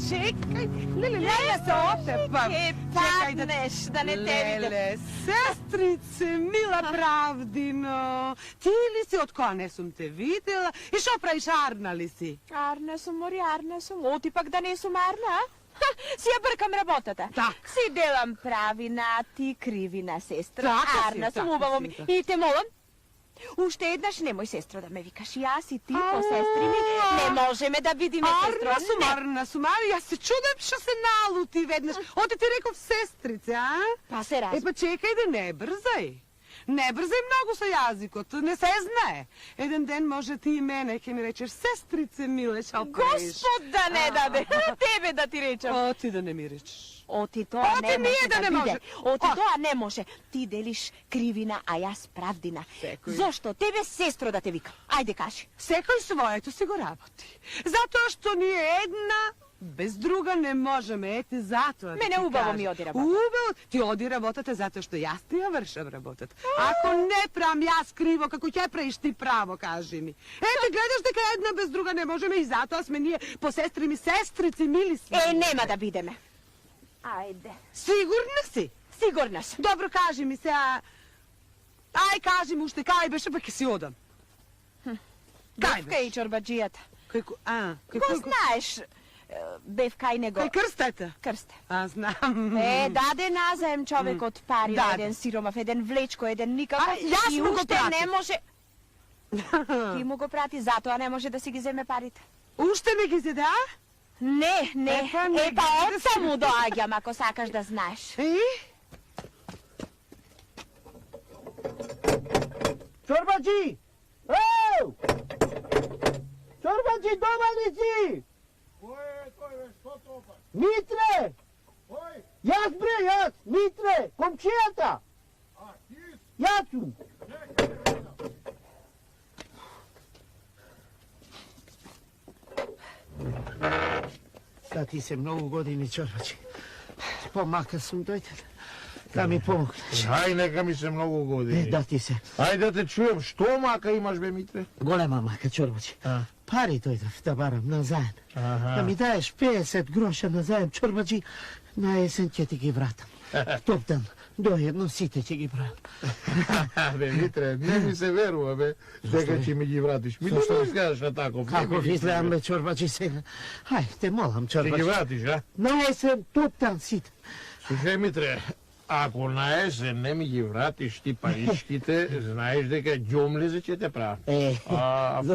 čekaj. Lele se otepam. Padneš, da ne te vidim. Lele, sestrice, mila Pravdino. Ti li si, od koga ne sam te videla? I što praviš, Arna li si? Арна съм, Мори, Арна съм. Оти пак да не съм Арна, а? Си я бъркам работата. Так. Си делам правина, ти кривина, сестра. Така си, Арна съм, така убаво си, ми. така. И те молам, още еднаш немoj, сестро, да ме викаш. И аз и ти по сестри ми не можеме да видиме, сестро. Arna sum, ja se čudem što se naluti vedneš. Ode ti rekao sestrice, a? Pa se E pa čekaj da ne brzaj. Ne brzaj mnogo sa jazikot, ne se znaje. Jedan den može ti i mene, ke mi rečeš sestrice mile, šal previš. Господ да не даде, тебе да ти речам. O, ti da ne mi rečeš. Оти тоа Оти не ние може да да не биде. може. Оти О. тоа не може. Ти делиш кривина, а јас правдина. Секој. Зошто? Тебе сестро да те вика. Ајде кажи. Sekoj svojeto si go raboti. Zato što ni jedna bez druga ne možeme. Eti zato da Mene ti ubavo kažem. mi odi rabota. Ubavo ti odi rabotate zato što ja ti ja vršam rabotat. Ako ne pravam ja skrivo, kako će praviš ti pravo, kaži mi. Eti, gledaš da jedna bez druga ne možeme i zato as me nije po sestri mi sestrici mili svi. Нема да бидеме. Ајде. Sigurna si? Сигурна сум. Dobro, kaži mi se, a... Aj, kaži mu što kaj beše, pa ke si odam. Бевка и чорбаджијата. Kako, a, Го знаеш, Бевка и него. Kaj krstete? Крсте. A, znam. Даде назаем човек од пари на Даде. еден сиромав, еден влечко, еден никаков. јас И му го уште пратив. не може... Ти му го прати, затоа не може да си ги земе парите. Уште ми ги зеда? Не, не. Епа, не Епа, ги отца му доаѓам, ако сакаш да знаеш. И? Чорбаджи! Еу! Чорбаджи, дома ли си? Кой е той, бе? Що топа? Митре! Кой? Јас бре, јас! Митре! Комчијата! А, ти? Јас сум! Чекай, бе, видам. Да ти се многу години, Чорбаджи. Помака сум дојден. Да ми помогнеш. Ај, нека ми се многу години. Да ти се. Ајде да те чуем, што мака имаш, бе, Митре? Голема мака, Чорбаджи. А. Пари дојдов да барам назаем. Да Аха. ми даеш 50 гроша назаем, Чорбаджи, на есен ќе ти ги вратам. Топтан, доедно сите ќе ги правам. Бе, Митре, не ми се верува, бе, дека ќе ми ги вратиш. Ми Зашто? не изгледаш на таков. не Како ми ги изгледам, верува. бе, Чорбаджи, сега? Хај, те молам, Ќе ги Чорбаджи. вратиш, а? На есен, топтан сите. Слушај, Митре, ако на есен не ми ги вратиш ти паричките, знаеш дека ѓомлезе ќе те правам.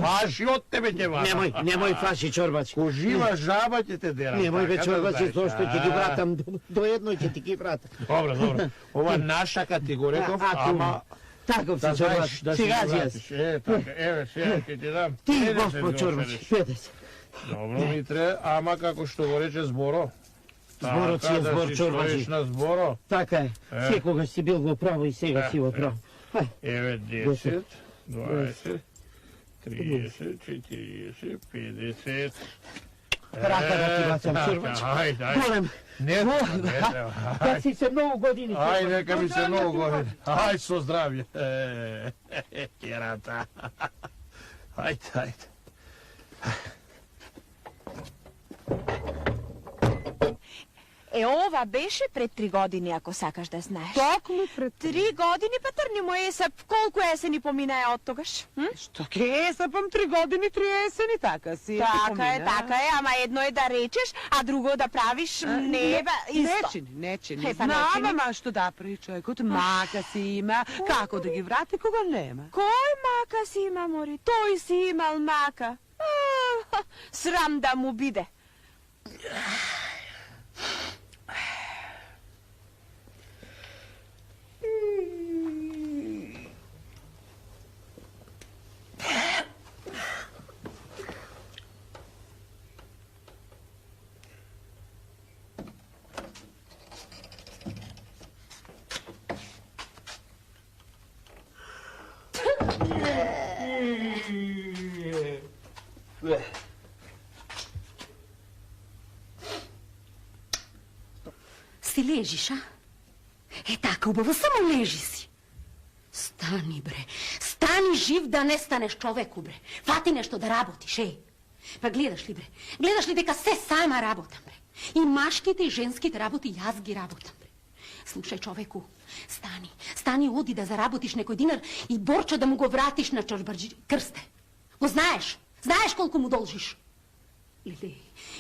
Фаши од тебе ќе вратам. Немој фаши, Чорбаджи. Ко жива жаба ќе те дерам. Немој, бе, така да Чорбаджи, знаеш, зошто ќе ги а? вратам, доедно ќе ти ги вратам. Добро, добро. Ова наша категорија, ама Таков си, да знаеш Чорбаджи, да си сега ги си јас. вратиш. Така, еве, сега ќе ти дам. Ти, 50 Господ гроша Чорбаджи, реш. 50. Добро, Митре, ама како што го рече Зборо. Зборот си е Така, збор, да си Чорбаджи. стоиш на Зборо. Така е, секогаш си бил во право и сега си во право. Хај, Еве 10, 20, 30, 40, 50. рака да ти бацам, Чорбаджи. Ајде, Голем, Не треба. да си се многу години. Ај, нека ми се многу години. Ај, со здравје. Керата. Ајде, ајде. Ова беше пред 3 години, ако сакаш да знаеш. Токму пред 3 години, па трни му есеп. Колку есени поминае од тогаш? Што ке есапам 3 години, 3 есени, така си. Така е, ама едно е да речеш, а друго да правиш не бе исто. Нечини. Е, па Знам, нечини. ама што да прави човекот, мака си има, како да ги врати кога нема. Кој мака си има, Мори? Тој си имал мака. Срам да му биде. Си лежиш, а? Е така, убаво, само лежи си. Стани, бре. Стани жив да не станеш човеку, бре. Фати нешто да работиш, еј. Па гледаш ли, бре? Гледаш ли дека се сама работам, бре? И машките и женските работи јас ги работам, бре. Слушај, човеку, стани, оди да заработиш некој динар и Борчо да му го вратиш на чорбаджи крсте. Го знаеш колку му должиш.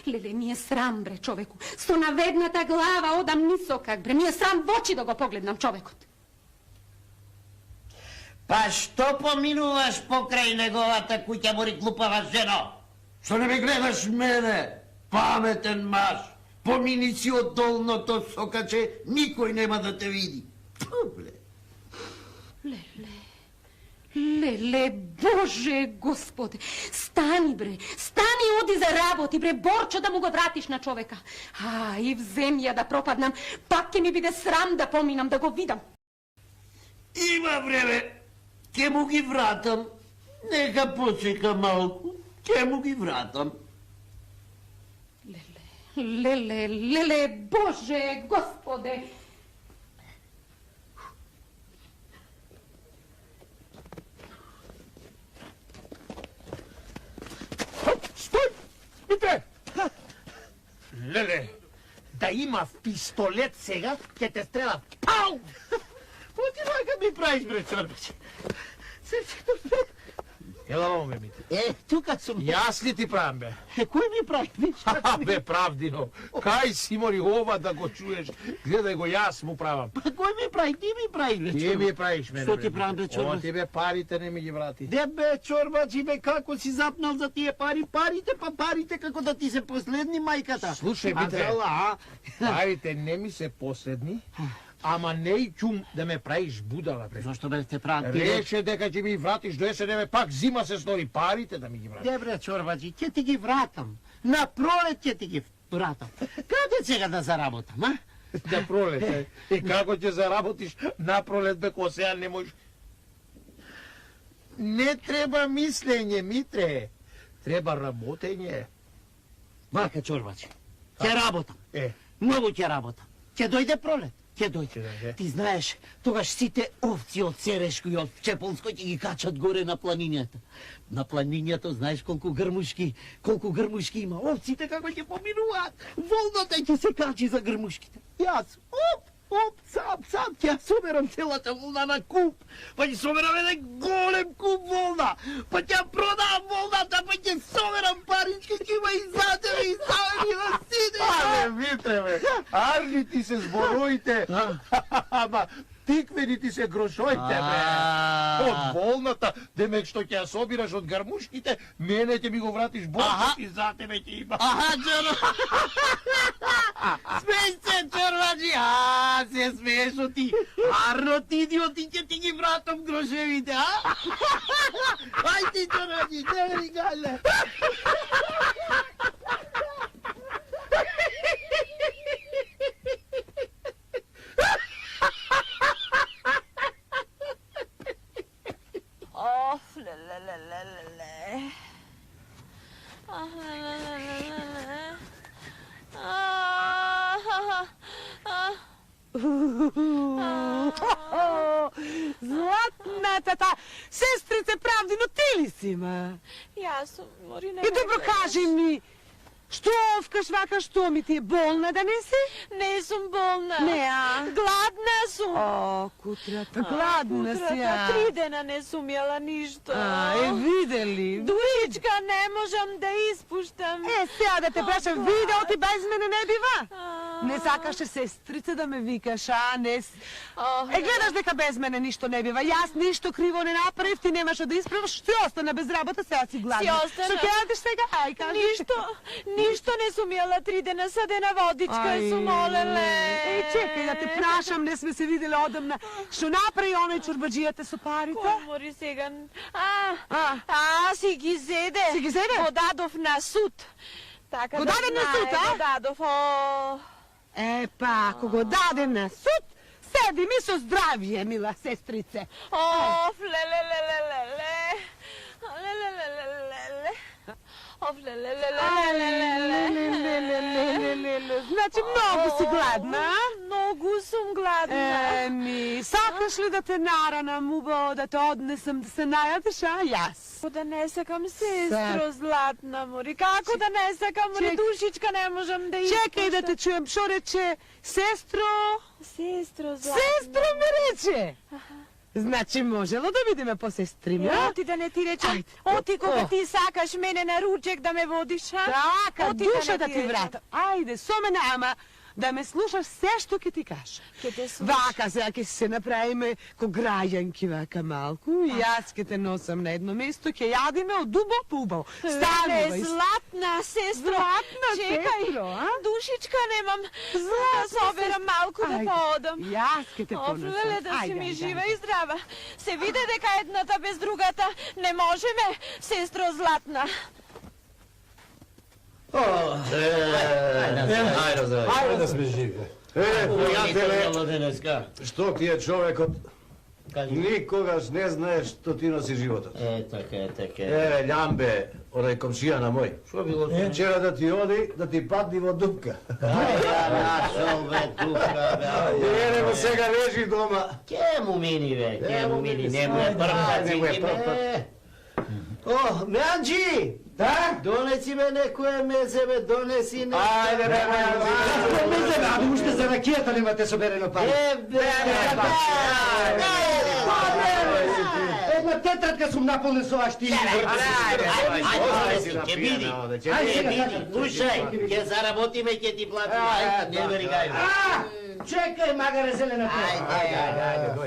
Леле, ми е срам, бре, човеку. Со наведната глава одам нисокак, бре. Ми е срам в очи да го погледнам човекот. Па што поминуваш покрај неговата куќа, мори глупава жено? Што не ме гледаш мене, паметен маж? Помини си од долното сокаче, никој нема да те види. Публе. Леле, Боже, Господе, стани, бре, стани, оди за работи, бре, Борчо да му го вратиш на човека. И в земја да пропаднам, пак ќе ми биде срам да поминам, да го видам. Има време, ќе му ги вратам. Нека почека малку, ќе му ги вратам. Леле, Боже, Господе. Стој! Митре! Леле, да има пистолет сега, ќе те стрелам. Пау! Отивај ка ми правиш, бре, чорбач. Ела моме, Митре. Тука сум. Јас ли ти правам, бе? Кој ми прави? Бе, правдино, кај си мори ова да го чуеш? Гледај го, јас му правам. Кој ми прави? Ти ми прави, бре, Ти ми правиш мене, Што бре. ти правам, бре, чорбач? Ова ти бе парите не ми ги врати. Де бе, чорбачи, бе, како си запнал за тие пари? Парите, како да ти се последни, мајката. Слушај, Митре, парите не ми се последни, ама не и чум да ме правиш будала, бре. Зошто бе те правам? Рече дека ќе ми вратиш до есенеме, пак зима се стори, парите да ми ги вратиш. Де бре, чорбачи, ќе ти ги вратам. На пролет ќе ти ги вратам. Каде сега да заработам, а? Да пролет, и како ќе заработиш на пролет, бе, ко сега не можеш. Не треба мислење, Митре. Треба работење. Мака, чорбачи, ќе работам. Е, Многу ќе работам. Ќе дојде пролет. Ќе дојде. дојде. Ти знаеш, тогаш сите овци од Серешко и од Чепелско ќе ги качат горе на планињата. На планињата знаеш колку грмушки има. Овците како ќе поминуваат. Волната ќе се качи за грмушките. Јас, сам ќе соберам целата волна на куп. Па ќе соберам еден голем куп волна. Па ќе продам волната, па ќе соберам парички, ќе има и за тебе, и за мене, на сите. Але, Митре, бе, арли ти се зборуите. Ама, тиквени ти се грошоите, бе. Од волната, демек што ќе ја собираш од гармушките, мене ќе ми го вратиш Борчо и за тебе ќе има. Чоро! Смеј се, чорбаджи! Се смееш ти! Арно ти идиоти, ќе ти ги вратам грошевите, а? Ајде, чорбаджи, не ми гале! Златната сестрице правди, но ти ли си, ма? Јас сум, мори не И добро кажи ми, што овкаш вака, што ми ти е болна да не си? Не сум болна. Не, а? Гладна сум. О, кутрата, гладна си, а? 3 дена не сум јела ништо. Видели? Дуичка не можам да испуштам. Сега да те прашам, видео ти без мене не бива? Не сакаше сестрица да ме викаш, а не... гледаш дека без мене ништо не бива. Јас ништо криво не направив, ти немаше да исправаш, што остана без работа, сега си гладна. Си остана. Што ќе радиш сега? Ај, кажи. Ништо не сум јела 3 дена, садена водичка сум олеле. Чекај да те прашам, не сме се видели одамна. Што направи оној чорбаджијата со парите? Мори сега... си ги зеде. Си ги зеде? Го дадов на суд. Така Го да даде на суд, знае, а? Го дадов, Па, ако го даде на суд, седи ми со здравие, мила сестрице. Значи многу си гладна, а? Многу сум гладна. Сакаш Сакаш ли да те наранам убаво, да те однесам да се најадеш, а? Јас. Како да не сакам, сестро златна мори, како да не сакам, мори, Чек- душичка не можам да Чекај да те чуем, шо рече? Сестро? Сестро златна. Сестро ми рече! Значи можело да бидеме по сестриме, а? Оти да не ти речам, Ајде. оти кога О. ти сакаш мене на ручек да ме водиш, а? Така, Оти душа да не ти речам. врата. Ајде, со мене, ама да ме слушаш се што ќе ти кажа. Ке те слушам. Вака, сега ќе се направиме ко граѓанки вака малку и јас ќе те носам на едно место, ќе јадиме од убаво по убаво. Станува Леле, и златна сестро. Златна Чекај, сестро, а? душичка немам. Да соберам малку да Ајде, поодам. Јас ќе те Оф, понесам. леле, да си Ајде, ми ајде, жива ајде. и здрава. Се виде дека едната без другата не можеме, сестро златна. Ајде да сме живи. Пријателе, денеска. Што ти е човекот? Кажи. Никогаш не знаеш што ти носи животот. Така, така. Љамбе, онај комшија на мој. Што било? Вчера да ти оди, да ти падни во дупка. Ја нашол бе тука, бе. Ево сега лежи дома. Ке му мини, бе, ке му мини, не му е прв пат, не му е прв пат. О, Меанджи! Да? Донеси ме некое мезе, бе, донеси не. Ајде, бе, Аби уште за ракијата немате соберено пари. Една тетрадка сум наполнен со вашти Ајде, ќе биди, ќе биди, слушај, ќе заработиме, ќе ти платиме, ајде, не веригај. Чекај, магаре зелена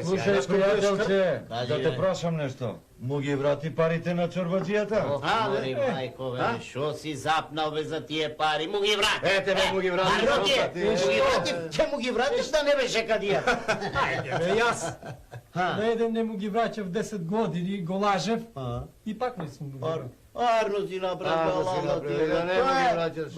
Слушај, пријателче, Кажи, да те бе. прашам нешто. Му ги врати парите на чорбаджијата? Мори, мајко, бе, шо си запнал, бе, за тие пари, му ги врати. Ете, бе, му ги врати. Арно ти е, му ги врати, ќе му ги вратиш да не беше кадијата. Бе, јас на еден не му ги враќав 10 години, го лажев и пак не сум го враќав. Арно си направил, ладно ти е. Да не му ги враќаш.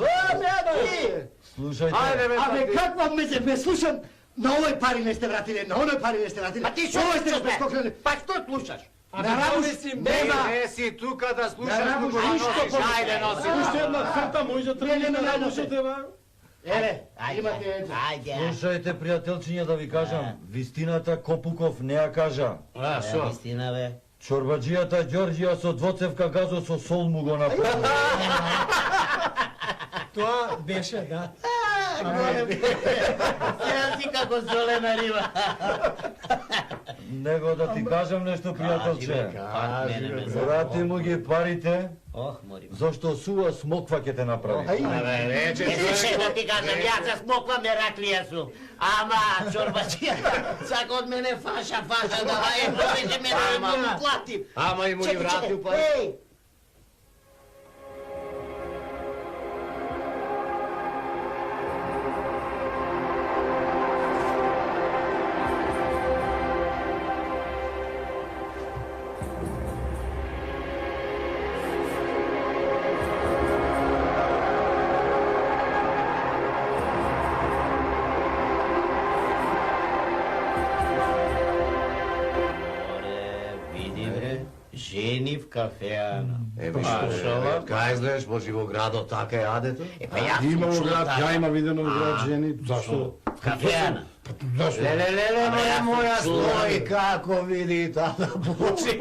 Слушајте, Абе, каква мезе, бе, слушам, на овој пари не сте вратиле, на оној пари не сте вратиле. Па ти шо Овој слушаш, бе? прескокнале. Па што слушаш? На Рабуш нема. Не си тука да слушаш, Да, му го ништо носиш. повеќе. Ајде, носи. Уште една хрта може да Не, не, тргне не, на не, душата, бе. Еве, Ајде, имате ајде. слушајте, пријателчиња, да ви кажам, вистината Копуков не ја кажа. А, шо? Истина, бе. Чорбаджијата Ѓорѓија со двоцевка газо со сол му го направи. Тоа беше, да. Сега си како солена риба. Него да ти кажам нешто, пријателче. Пак мене ме за... Врати му ги парите, Ох, мори. зашто сува смоква ќе те направи. Рече, Есе да ти кажам, јас се смоквам Ераклија сум. Ама, чорбаджијата, сака од мене фаша, дава, беше мене да му платим. Ама и му ги вратил пари. Еј! Види бре, жени в кафеана. Еме што, кај знаеш, може во градот така е адето? Па јас Има сум во чул град, така. ја има видено во град жени, зашто? В кафеана. Леле, Абе, јас моја сум чул. стои како види тата почи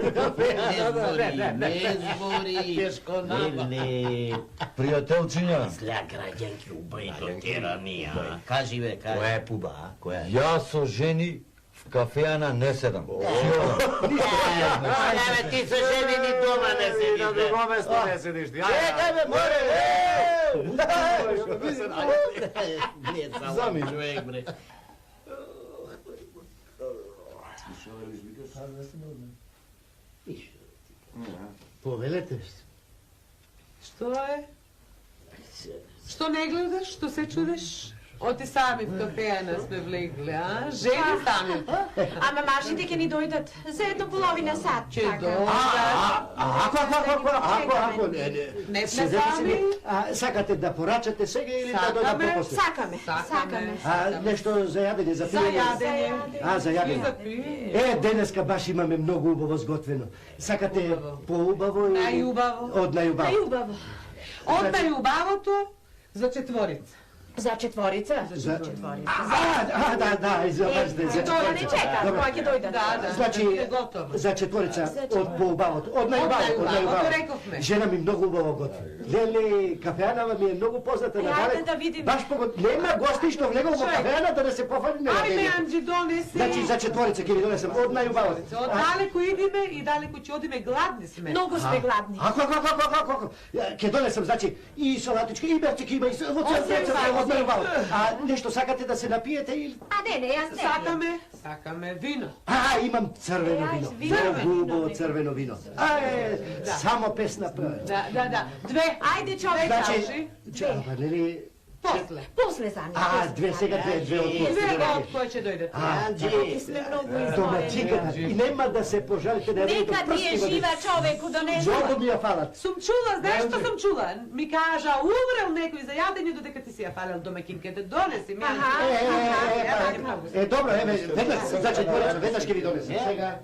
Не збори. Тешко напа. Леле, Пријателчиња, зля граѓанки убај до теранија. Кажи бе, кажи. Која е пуба, а? Која е? јас со жени в кафеана не седам. Абе, ти со жени ни дома не седиш, На бе. друго место не седиш ти. Чекај бе, море, Не, само човек, бре. Повелете. Што е? Што не гледаш? Што се чудиш? Оти сами в кафеана сме влегли, а? Жени сами. Ама мажите ќе ни дојдат за едно половина сат. Ќе така. дојдат. Не сме сами. Сакате да порачате сега или да Сакаме. дојдат попосле? Сакаме. Нешто за јадење, за За пиење? јадење. За И јадење. за пиење. Денеска баш имаме многу убаво сготвено. Сакате Убаво. поубаво или... Најубаво. Од најубаво. Најубаво. Од најубавото за четворица. За четворица? За четворица. Да, извинявайте, за Това не четворица. чека, Добре. кога ќе дојдат. Да, Значи, готово. за четворица од поубавото, од најубавото, од најубавото, рековме. најубавото. Жена ми многу убаво готви. Леле, кафеанава ми е многу позната на Ајде далеко. да видиме. Баш нема гости што влегол во кафеаната да се пофали на Ајде, јадењето. Анджи, донеси. Значи, за четворица ќе ви донесам од најубавото. Од далеко идиме и далеко ќе одиме, гладни сме. Многу сме гладни. Ако. Ќе донесам, значи, и салатичка, и берчик има, и во цел од најубавото. А нешто сакате да се напиете или? А не, јас не. Сакаме вино. Имам црвено вино. Ај, Многу убаво црвено вино. Само песна пее. Да. Две. Ајде, човек. Значи, чаба, нели? После. После за Две сега, две од Две од кој ќе дојдат. Ти сме многу домачиката. И нема да се пожалите на времето. Нека ти е жива човеку, донесува. Многу ми ја фалат. Сум чула, знаеш што сум чула? Ми кажа, умрел некој за јадење додека ти си ја фалел домакинката. Донеси ми. Добро, веднаш, значи, веднаш ќе ви донесам. Сега.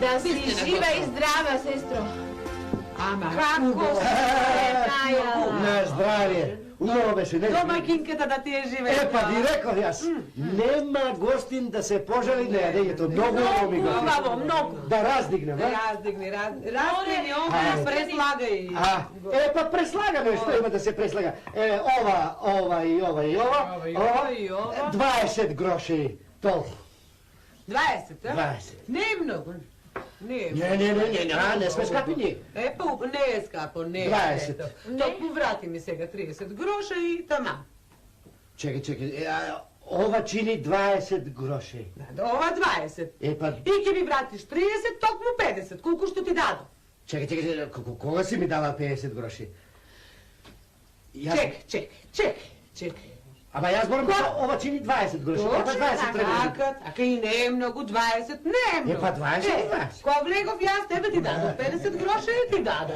Да си жива и здрава, сестро. Ама, Како се најала? На здравје. Убаво беше, не? Домакинката да ти е жива. Па ви реков јас. Нема гостин да се пожали на јадењето. Многу убаво ми го. Убаво, многу. Да раздигнем, а? Раздигни, ова, преслагај. Па преслагаме, што има да се преслага? Ова и ова. 20 гроши. Толку. 20, а? 20. Не е многу. Не, Не сме скапи ние. Не е скапо, не е. 20. Токму врати ми сега 30 гроша и тама. Чекай, ова чини 20 гроши. Ова 20. И ќе ми вратиш 30, токму 50. Колку што ти дадо? Чекай, кога си ми дава 50 гроши? Чекай. Ама јас борам ова чини 20 гроши. Епа 20 треба. Така и не е многу 20, не е многу. Епа 20. Кога влегов јас, тебе ти дадо 50 гроша и ти дадо.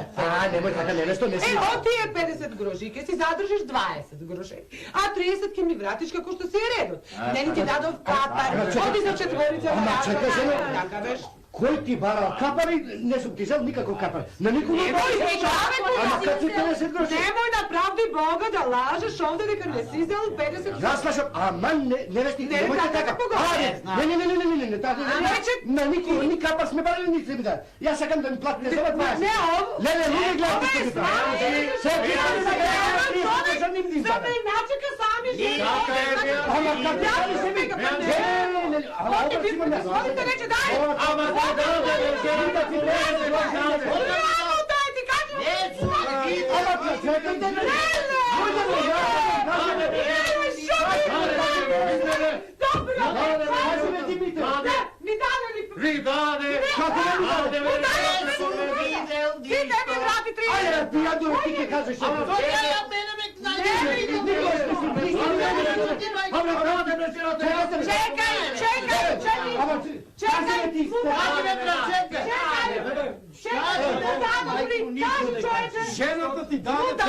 Немој така, нешто не си. О, тие 50 гроши, ќе си задржиш 20 гроши, а 30 ќе ми вратиш како што си е редот. Не ни ти дадов капар, оди за четворица. Ама чекай, жено. Така беш. Кој ти барал капари? Не сум ти взел никако капар. На никога не Ама kad си 50 гроши? Nemoj na pravdi Boga da lažeš ovde дека не си взел 50 гроши. Јас слушам, аман невести, немојте така. Не, така. На никога ни капар сме барали ни се да. Јас сакам да ми платите за ова 20. Не, ово. Леле, луѓе гледате што ми прави. Се ме начека сами жени. Ама како Ја се ми га Оти ви господите рече дай. Ама Дай ти кажи. Жената ти даде.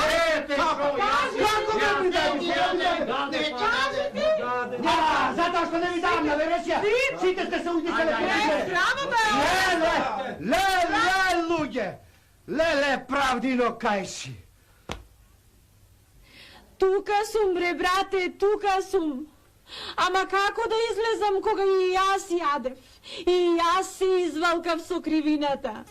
Затоа што не ви давам на вересија. Сите сте се уздишале. Леле, луѓе. Леле, правдино кај си. Тука сум, бре, брате, тука сум. Ама како да излезам кога и јас јадев? И јас се извалкав со кривината.